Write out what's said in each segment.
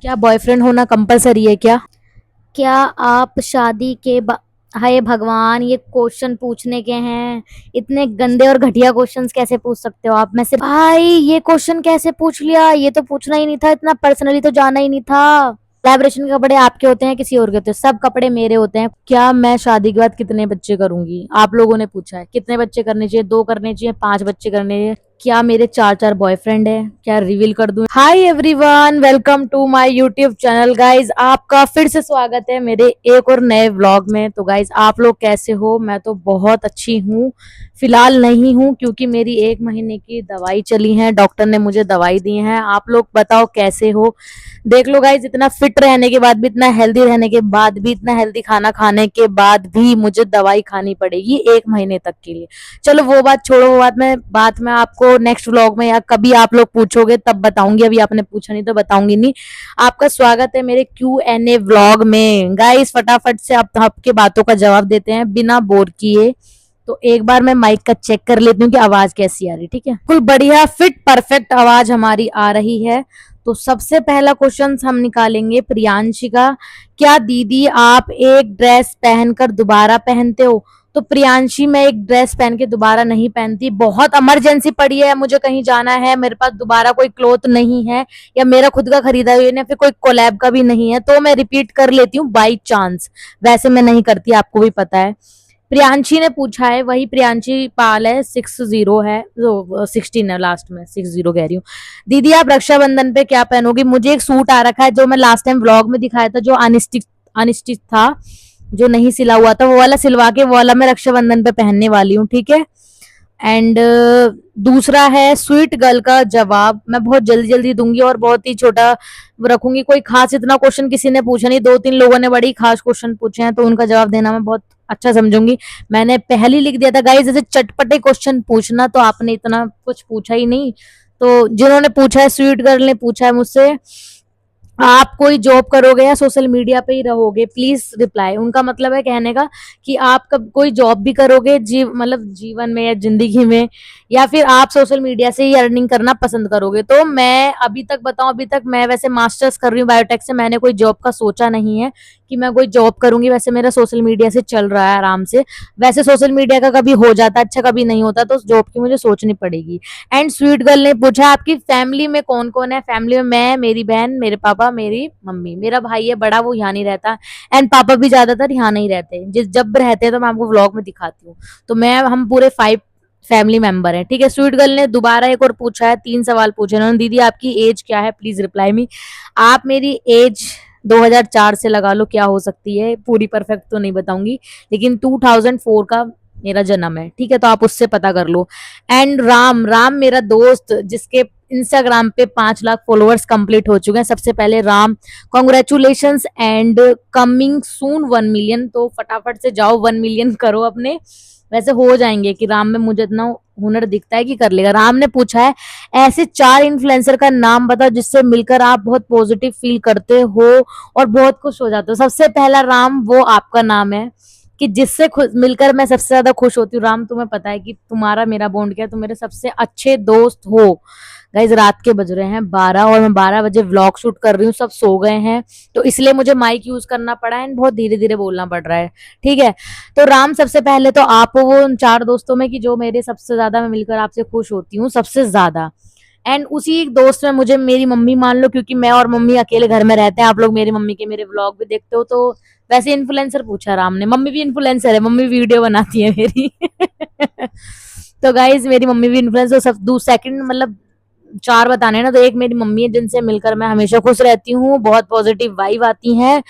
क्या बॉयफ्रेंड होना कंपलसरी है क्या? क्या आप शादी के हाय भगवान, ये क्वेश्चन पूछने के हैं? इतने गंदे और घटिया क्वेश्चंस कैसे पूछ सकते हो आप? मैं सिर्फ भाई, ये क्वेश्चन कैसे पूछ लिया? ये तो पूछना ही नहीं था, इतना पर्सनली तो जाना ही नहीं था। कोलैबोरेशन के कपड़े आपके होते हैं किसी और के होते हैं? सब कपड़े मेरे होते हैं। क्या मैं शादी के बाद कितने बच्चे करूंगी? आप लोगों ने पूछा है कितने बच्चे करने चाहिए, 2 करने चाहिए, 5 बच्चे करने चाहिए? क्या मेरे 4-4 बॉयफ्रेंड है? क्या रिवील कर दूं? Hi everyone, welcome to my YouTube channel guys. आपका फिर से स्वागत है मेरे एक और नए व्लॉग में। तो गाइज, आप लोग कैसे हो? मैं तो बहुत अच्छी हूँ। फिलहाल नहीं हूँ क्योंकि मेरी 1 महीने की दवाई चली है, डॉक्टर ने मुझे दवाई दी है। आप लोग बताओ कैसे हो? देख लो गाइज, इतना फिट रहने के बाद भी, इतना हेल्दी रहने के बाद भी, इतना हेल्दी खाना खाने के बाद भी मुझे दवाई खानी पड़ेगी 1 महीने तक के लिए। चलो वो बात छोड़ो, वो बात मैं आपको नेक्स्ट व्लॉग में या कभी आप लोग पूछोगे तब बताऊंगी। अभी आपने पूछा नहीं तो बताऊंगी नहीं। आपका स्वागत है मेरे Q&A व्लॉग में। गाइस फटाफट से आप आपके बातों का जवाब देते हैं बिना बोर किए। तो एक बार मैं माइक का चेक कर लेती हूँ कि आवाज कैसी आ रही, ठीक है? बिल्कुल बढ़िया, फिट परफेक्ट आवाज हमारी आ रही है। तो सबसे पहला क्वेश्चन हम निकालेंगे प्रियांशी का। क्या दीदी आप एक ड्रेस पहनकर दोबारा पहनते हो? तो प्रियांशी, मैं एक ड्रेस पहन के दोबारा नहीं पहनती। बहुत इमरजेंसी पड़ी है, मुझे कहीं जाना है, मेरे पास दोबारा कोई क्लोथ नहीं है, या मेरा खुद का खरीदा हुआ या फिर कोई कोलैब का भी नहीं है, तो मैं रिपीट कर लेती हूँ बाई चांस। वैसे मैं नहीं करती, आपको भी पता है। प्रियांशी ने पूछा है, वही प्रियांशी पाल है, 60 है, 16 है, लास्ट में 60 कह रही हूँ। दीदी आप रक्षाबंधन पे क्या पहनोगी? मुझे एक सूट आ रखा है जो मैं लास्ट टाइम व्लॉग में दिखाया था, जो अनस्टिच अनस्टिच था, जो नहीं सिला हुआ था, वो वाला सिलवा के वो वाला मैं रक्षाबंधन पे पहनने वाली हूँ, ठीक है? एंड दूसरा है स्वीट गर्ल का जवाब मैं बहुत जल्दी जल्दी दूंगी और बहुत ही छोटा रखूंगी। कोई खास इतना क्वेश्चन किसी ने पूछा नहीं, 2-3 लोगों ने बड़ी खास क्वेश्चन पूछे हैं, तो उनका जवाब देना मैं बहुत अच्छा समझूंगी। मैंने पहले लिख दिया था गाइस, जैसे चटपटे क्वेश्चन पूछना, तो आपने इतना कुछ पूछा ही नहीं। तो जिन्होंने पूछा है, स्वीट गर्ल ने पूछा है मुझसे, आप कोई जॉब करोगे या सोशल मीडिया पे ही रहोगे? Please reply. उनका मतलब है कहने का कि आप कब कोई जॉब भी करोगे मतलब जीवन में या जिंदगी में, या फिर आप सोशल मीडिया से ही अर्निंग करना पसंद करोगे? तो मैं अभी तक बताऊं, अभी तक मैं वैसे मास्टर्स कर रही हूँ बायोटेक से, मैंने कोई जॉब का सोचा नहीं है कि मैं कोई जॉब करूंगी। वैसे मेरा सोशल मीडिया से चल रहा है आराम से। वैसे सोशल मीडिया का कभी हो जाता अच्छा, कभी नहीं होता, तो जॉब की मुझे सोचनी पड़ेगी। एंड स्वीट गर्ल ने पूछा आपकी फैमिली में कौन कौन है? फैमिली में मैं, मेरी बहन, मेरे पापा, मेरी मम्मी, मेरा भाई है बड़ा, वो यहाँ नहीं रहता। एंड पापा भी ज्यादातर यहाँ नहीं रहते, जिस जब रहते हैं तो मैं आपको व्लॉग में दिखाती हूँ। तो मैं हम पूरे 5 फैमिली मेंबर है, ठीक है? स्वीट गर्ल ने दोबारा एक और पूछा है, 3 सवाल पूछे उन्होंने। दीदी आपकी एज क्या है? Please reply me. आप मेरी एज 2004 से लगा लो क्या हो सकती है, पूरी परफेक्ट तो नहीं बताऊंगी, लेकिन 2004 का मेरा जन्म है, ठीक है? तो आप उससे पता कर लो। एंड राम राम मेरा दोस्त, जिसके इंस्टाग्राम पे 5 लाख फॉलोअर्स कंप्लीट हो चुके हैं। सबसे पहले Ram, congratulation and coming soon 1 million. तो फटाफट से जाओ 1 मिलियन करो अपने। वैसे हो जाएंगे कि राम में मुझे इतना हुनर दिखता है कि कर लेगा। राम ने पूछा है ऐसे 4 इन्फ्लुएंसर का नाम बताओ जिससे मिलकर आप बहुत पॉजिटिव फील करते हो और बहुत खुश हो जाते हो। सबसे पहला राम, वो आपका नाम है कि जिससे मिलकर मैं सबसे ज्यादा खुश होती हूँ। राम, तुम्हें पता है कि तुम्हारा मेरा बॉन्ड क्या है, तुम मेरे सबसे अच्छे दोस्त हो। गाइज रात के बज रहे हैं 12 और मैं 12 बजे व्लॉग शूट कर रही हूँ, सब सो गए हैं, तो इसलिए मुझे माइक यूज करना पड़ा है, बहुत धीरे धीरे बोलना पड़ रहा है, ठीक है? तो राम, सबसे पहले तो आप हो वो उन 4 दोस्तों में कि जो मेरे सबसे ज्यादा, मैं मिलकर आपसे खुश होती हूँ सबसे ज्यादा। एंड उसी एक दोस्त में मुझे मेरी मम्मी मान लो, क्योंकि मैं और मम्मी अकेले घर में रहते हैं। आप लोग मेरी मम्मी के मेरे व्लॉग भी देखते हो, तो वैसे इन्फ्लुएंसर पूछा राम ने। मम्मी भी इन्फ्लुएंसर है, मम्मी वीडियो बनाती है मेरी। तो गाइज मेरी मम्मी भी इन्फ्लुएंसर। सब दो सेकंड मतलब 4 बताने ना, तो एक मेरी मम्मी है जिनसे मिलकर मैं हमेशा खुश रहती हूँ, बहुत पॉजिटिव वाइब आती है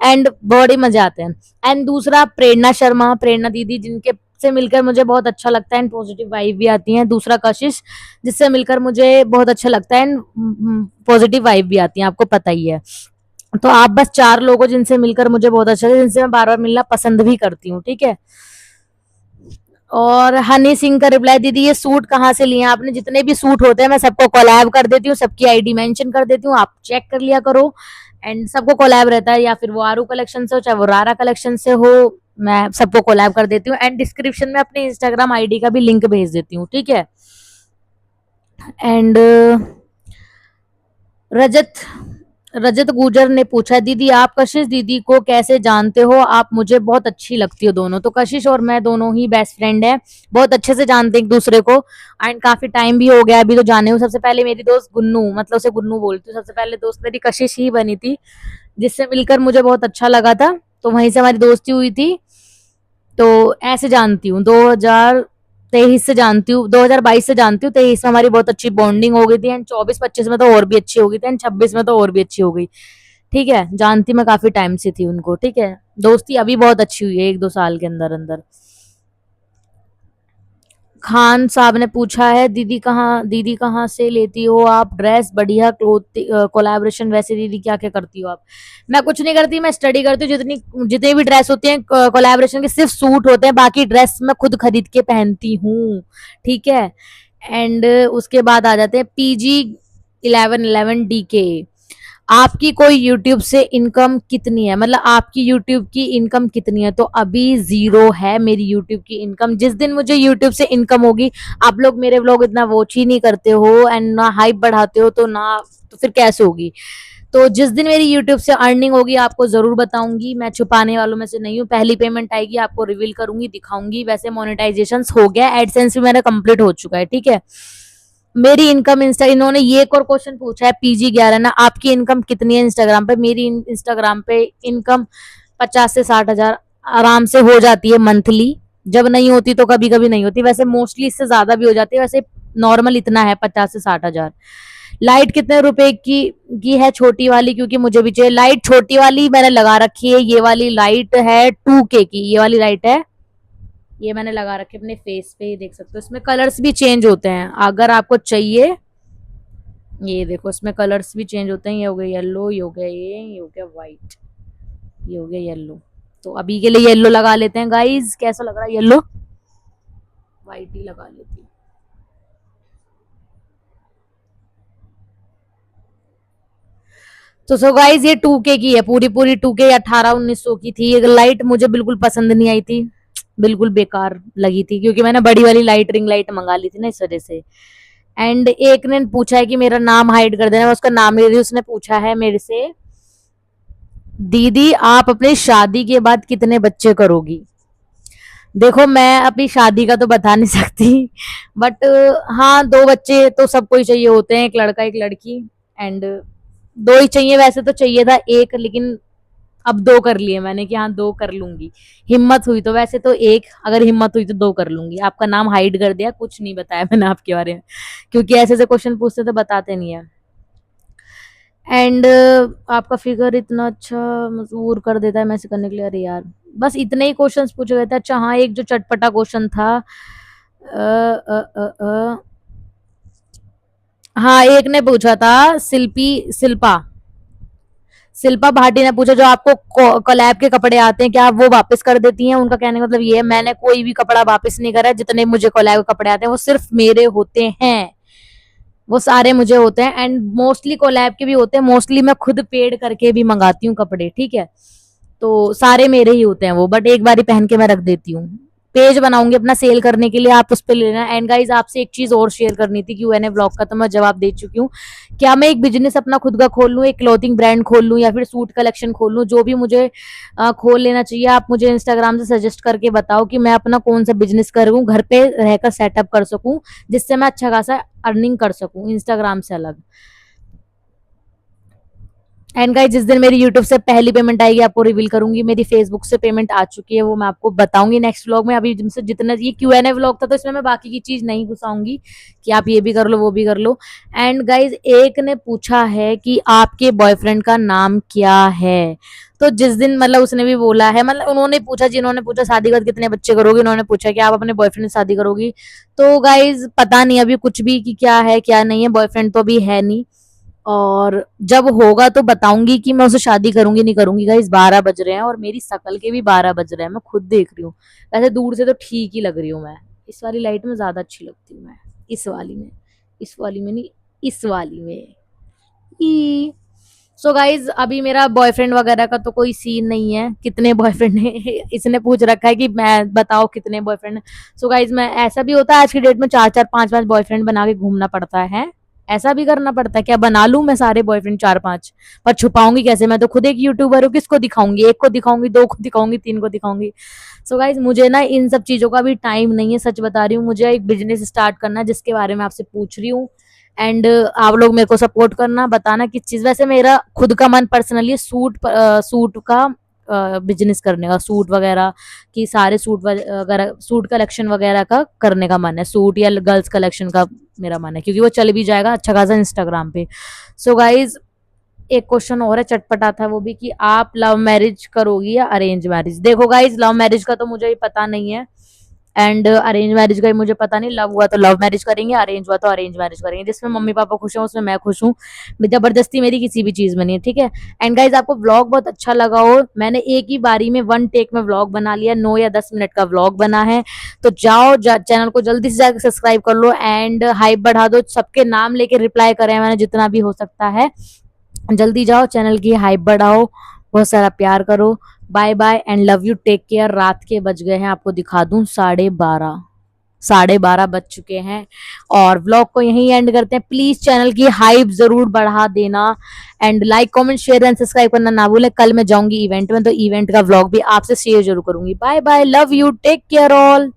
एंड बड़े ही मजे आते हैं। एंड दूसरा प्रेरणा शर्मा, प्रेरणा दीदी, जिनके से मिलकर मुझे बहुत अच्छा लगता है एंड पॉजिटिव वाइब भी आती है। दूसरा कशिश, जिससे मिलकर मुझे बहुत अच्छा लगता है एंड पॉजिटिव वाइब भी आती है, आपको पता ही है। तो आप बस 4 लोगों जिनसे मिलकर मुझे बहुत अच्छा लगता है, जिनसे मैं बार बार मिलना पसंद भी करती हूँ, ठीक है? और हनी सिंह का रिप्लाई, दीदी ये सूट कहाँ से लिए आपने? जितने भी सूट होते हैं मैं सबको कोलैब कर देती हूँ, सबकी आईडी मेंशन कर देती हूँ, आप चेक कर लिया करो। एंड सबको कोलैब रहता है, या फिर वो आरू कलेक्शन से हो चाहे वो रारा कलेक्शन से हो, मैं सबको कोलैब कर देती हूँ। एंड डिस्क्रिप्शन में अपने इंस्टाग्राम आईडी का भी लिंक भेज देती हूँ, ठीक है? एंड रजत रजत गुजर ने पूछा, दीदी आप कशिश दीदी को कैसे जानते हो? आप मुझे बहुत अच्छी लगती हो दोनों। तो कशिश और मैं दोनों ही बेस्ट फ्रेंड है, बहुत अच्छे से जानते हैं एक दूसरे को, एंड काफी टाइम भी हो गया अभी तो जाने को। सबसे पहले मेरी दोस्त गुन्नू, मतलब उसे गुन्नू बोलती हूँ, सबसे पहले दोस्त मेरी कशिश ही बनी थी, जिससे मिलकर मुझे बहुत अच्छा लगा था, तो वहीं से हमारी दोस्ती हुई थी। तो ऐसे जानती हूँ, 2023 से जानती हूँ, 2022 से जानती हूँ, 23 में हमारी बहुत अच्छी बॉन्डिंग हो गई थी, एंड 24-25 में तो और भी अच्छी हो गई थी, एंड 26 में तो और भी अच्छी हो गई। ठीक है, जानती मैं काफी टाइम से थी उनको। ठीक है, दोस्ती अभी बहुत अच्छी हुई है 1-2 साल के अंदर अंदर। खान साहब ने पूछा है, दीदी कहाँ से लेती हो आप ड्रेस? बढ़िया क्लोथ कोलैबोरेशन। वैसे दीदी क्या क्या करती हो आप? मैं कुछ नहीं करती, मैं स्टडी करती हूँ। जितनी भी ड्रेस होती हैं कोलैबोरेशन के सिर्फ सूट होते हैं, बाकी ड्रेस मैं खुद खरीद के पहनती हूँ। ठीक है, एंड उसके बाद आ जाते हैं पीजी 1111 DK। आपकी कोई यूट्यूब से इनकम कितनी है, मतलब आपकी यूट्यूब की इनकम कितनी है? तो अभी 0 है मेरी यूट्यूब की इनकम। जिस दिन मुझे यूट्यूब से इनकम होगी, आप लोग मेरे व्लॉग इतना वॉच ही नहीं करते हो एंड ना हाइप बढ़ाते हो, तो ना, तो फिर कैसे होगी? तो जिस दिन मेरी यूट्यूब से अर्निंग होगी आपको जरूर बताऊंगी, मैं छुपाने वालों में से नहीं हूँ। पहली पेमेंट आएगी आपको रिवील करूंगी, दिखाऊंगी। वैसे मोनेटाइजेशन हो गया, एडसेंस भी मेरा कंप्लीट हो चुका है। ठीक है, मेरी इनकम इंस्टा, इन्होंने ये एक और क्वेश्चन पूछा है PG11 ना, आपकी इनकम कितनी है इंस्टाग्राम पे? मेरी इंस्टाग्राम पे इनकम 50 से 60 हजार आराम से हो जाती है मंथली। जब नहीं होती तो कभी कभी नहीं होती, वैसे मोस्टली इससे ज्यादा भी हो जाती है। वैसे नॉर्मल इतना है, 50 से 60 हजार। लाइट कितने रुपए की है छोटी वाली? क्योंकि मुझे भी चाहिए लाइट। छोटी वाली मैंने लगा रखी है, ये वाली लाइट है 2K की, ये वाली लाइट है, ये मैंने लगा रखे अपने फेस पे, ही देख सकते हो। इसमें कलर्स भी चेंज होते हैं अगर आपको चाहिए। ये देखो, इसमें कलर्स भी चेंज होते हैं। ये हो गया येलो, ये हो गया ये हो गया व्हाइट, ये हो गया येलो। तो अभी के लिए येलो लगा लेते हैं गाइज। कैसा लग रहा है येलो? व्हाइट ही लगा लेती हूँ। तो सो गाइज ये 2K की है, पूरी पूरी 2K, 1800-1900 की थी। ये लाइट मुझे बिल्कुल पसंद नहीं आई थी, बिल्कुल बेकार लगी थी, क्योंकि मैंने बड़ी वाली लाइट, रिंग लाइट मंगा ली थी ना, इस वजह से। एंड एक ने पूछा है कि मेरा नाम हाइड कर देना, मैं उसका नाम ले रही हूँ। उसने पूछा है मेरे से, दीदी आप अपनी शादी के बाद कितने बच्चे करोगी? देखो, मैं अपनी शादी का तो बता नहीं सकती, बट हाँ, 2 बच्चे तो सबको ही चाहिए होते हैं, एक लड़का एक लड़की। एंड 2 ही चाहिए, वैसे तो चाहिए था एक, लेकिन अब 2 कर लिए मैंने कि हाँ 2 कर लूंगी। हिम्मत हुई तो, वैसे तो एक, अगर हिम्मत हुई तो 2 कर लूंगी। आपका नाम हाइड कर दिया, कुछ नहीं बताया मैंने आपके बारे में, क्योंकि ऐसे ऐसे क्वेश्चन पूछते तो बताते नहीं है। एंड आपका फिगर इतना अच्छा मजबूर कर देता है मैसेज करने के लिए। अरे यार, बस इतने ही क्वेश्चंस पूछे गए थे। अच्छा हाँ, एक जो चटपटा क्वेश्चन था, हाँ एक ने पूछा था, शिल्पा शिल्पा भाटी ने पूछा, जो आपको कोलैब के कपड़े आते हैं क्या आप वो वापस कर देती हैं? उनका कहने का मतलब ये है, मैंने कोई भी कपड़ा वापस नहीं करा। जितने मुझे कोलैब के कपड़े आते हैं वो सिर्फ मेरे होते हैं, वो सारे मुझे होते हैं। एंड मोस्टली कोलैब के भी होते हैं, मोस्टली मैं खुद पेड करके भी मंगाती हूँ कपड़े। ठीक है, तो सारे मेरे ही होते हैं वो, बट एक बार ही पहन के मैं रख देती हूँ। पेज बनाऊंगी अपना सेल करने के लिए, आप उस पर लेना। एंड गाइज, आपसे एक चीज और शेयर करनी थी, Q&A ब्लॉग का तो मैं जवाब दे चुकी हूँ। क्या मैं एक बिजनेस अपना खुद का खोल लूँ, एक क्लोथिंग ब्रांड खोल लूँ, या फिर सूट कलेक्शन खोल लूँ? जो भी मुझे खोल लेना चाहिए, आप मुझे इंस्टाग्राम से सजेस्ट करके बताओ कि मैं अपना कौन सा बिजनेस करूँ, घर पे रहकर सेटअप कर सकूँ, जिससे मैं अच्छा खासा अर्निंग कर सकूँ इंस्टाग्राम से अलग। एंड गाइस, जिस दिन मेरी यूट्यूब से पहली पेमेंट आएगी आपको रिवील करूंगी। मेरी फेसबुक से पेमेंट आ चुकी है, वो मैं आपको बताऊंगी नेक्स्ट व्लॉग में। अभी जिनसे जितना ये Q&A व्लॉग था, तो इसमें मैं बाकी की चीज नहीं घुसाऊंगी कि आप ये भी कर लो वो भी कर लो। एंड गाइज, एक ने पूछा है कि आपके बॉयफ्रेंड का नाम क्या है? तो जिस दिन, मतलब उसने भी बोला है, मतलब उन्होंने पूछा, जिन्होंने पूछा शादी के बाद कितने बच्चे करोगे, उन्होंने पूछा कि आप अपने बॉयफ्रेंड से शादी करोगी। तो गाइज पता नहीं अभी कुछ भी कि क्या है क्या नहीं है, बॉयफ्रेंड तो अभी है नहीं, और जब होगा तो बताऊंगी कि मैं उसे शादी करूंगी नहीं करूंगी। गाइस 12 बज रहे हैं और मेरी शकल के भी 12 बज रहे हैं, मैं खुद देख रही हूँ। वैसे दूर से तो ठीक ही लग रही हूँ मैं, इस वाली लाइट में ज्यादा अच्छी लगती हूँ मैं, इस वाली में, इस वाली में नहीं, इस वाली में। ई सो गाइज, अभी मेरा बॉयफ्रेंड वगैरह का तो कोई सीन नहीं है। कितने बॉयफ्रेंड है इसने पूछ रखा है कि मैं बताओ कितने बॉयफ्रेंड। सो गाइज, मैं, ऐसा भी होता है आज की डेट में 4-4 5-5 बॉयफ्रेंड बना के घूमना पड़ता है। ऐसा भी करना पड़ता है क्या? बना लूं मैं सारे बॉयफ्रेंड 4-5, पर छुपाऊंगी कैसे? मैं तो खुद एक यूट्यूबर हूँ, किसको दिखाऊंगी? एक को दिखाऊंगी, दो को दिखाऊंगी, तीन को दिखाऊंगी? सो गाइज मुझे ना इन सब चीजों का भी टाइम नहीं है, सच बता रही हूँ। मुझे एक बिजनेस स्टार्ट करना है जिसके बारे में आपसे पूछ रही हूँ। एंड आप लोग मेरे को सपोर्ट करना, बताना किस चीज। वैसे मेरा खुद का मन पर्सनली सूट का बिजनेस करने का, सूट वगैरह की, सारे सूट वगैरह, सूट कलेक्शन वगैरह का करने का मन है। सूट या गर्ल्स कलेक्शन का मेरा मन है, क्योंकि वो चल भी जाएगा अच्छा खासा इंस्टाग्राम पे। सो गाइज एक क्वेश्चन और है चटपटा था, वो भी कि आप लव मैरिज करोगी या अरेंज मैरिज? देखो गाइज, लव मैरिज का तो मुझे ही पता नहीं है, एंड अरेंज मैरिज का ही मुझे पता नहीं। लव हुआ तो लव मैरिज करेंगे, अरेंज हुआ तो अरेंज मैरिज करेंगे। जिसमें मम्मी पापा खुश हैं उसमें मैं खुश हूँ। जबरदस्ती मेरी किसी भी चीज में नहीं है, ठीक है। एंड गाइज आपको व्लॉग बहुत अच्छा लगा हो, मैंने एक ही बारी में 1 टेक में व्लॉग बना लिया, 9 या 10 मिनट का व्लॉग बना है। तो जाओ चैनल को जल्दी से जाकर सब्सक्राइब कर लो एंड हाइप बढ़ा दो, सबके नाम लेके रिप्लाई करें मैंने जितना भी हो सकता है। जल्दी जाओ, चैनल की हाइप बढ़ाओ, बहुत सारा प्यार करो। Bye bye and love you, take care. रात के बज गए हैं, आपको दिखा दूं 12:30, 12:30 बज चुके हैं। और व्लॉग को यहीं एंड करते हैं। प्लीज चैनल की हाइप जरूर बढ़ा देना and like comment share and subscribe करना ना भूलें। कल मैं जाऊंगी इवेंट में, तो इवेंट का व्लॉग भी आपसे शेयर जरूर करूंगी। Bye bye, love you, take care all.